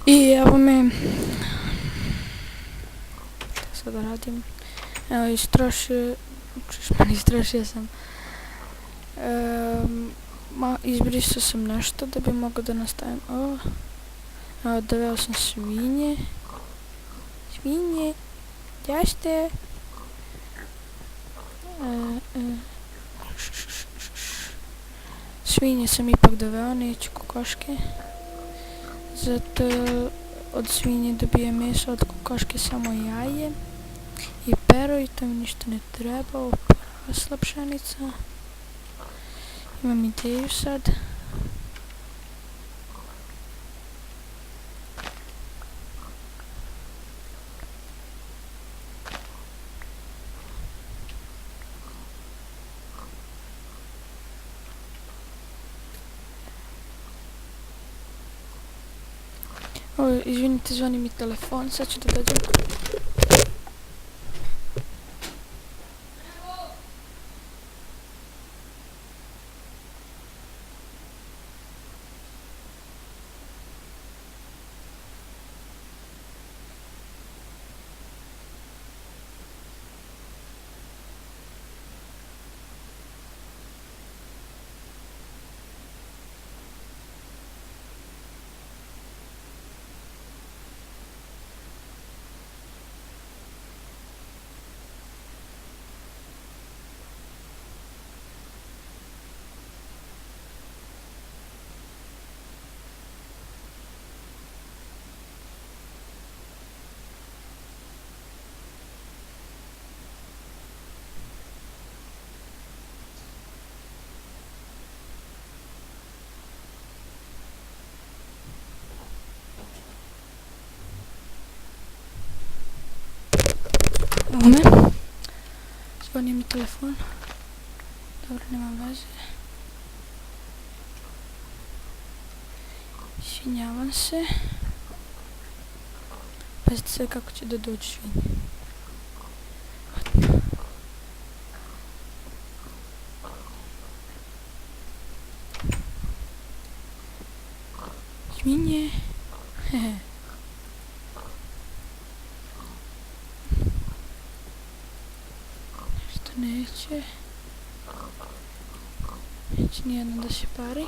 I evo me, šta sad da radim, evo istrošio sam, izbrisao sam nešto da bi mogao da nastavim ovo, doveo sam svinje, gdje ste? Svinje sam ipak doveo, neću kokoške, zato od svinje dobijem meso, od kokoške samo jaje i pero i to mi ništa ne treba. Porasla pšenica, imam ideju sad. Izvinite, zvoni mi telefon, sad ću da dođem. Evo me, zvoni mi telefon, dobro, nema veze. Izvinjavam se. Pazite sad kako će da dođu svinje. Svinje. Nešto neće. Neće nijedno da se pari.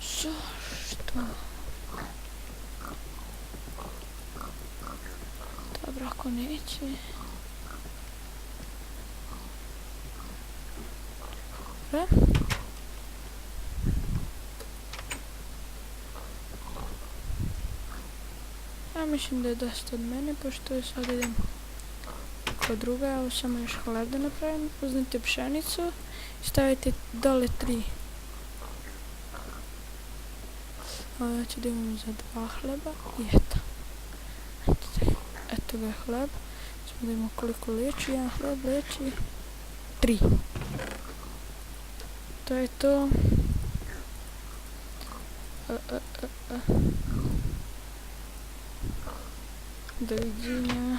Zašto? Dobro, ako neće. Dobro. Ja mislim da je dosta od mene, pošto sad idem kod druga. Evo samo još hleb da napravim. Uzmite pšenicu i stavite dole 3. Ja ću da imam za 2 hleba i eto. Eto ga je hleb. Samo da imamo koliko leči. Jedan hleb leči 3. To je to. Doviđenja.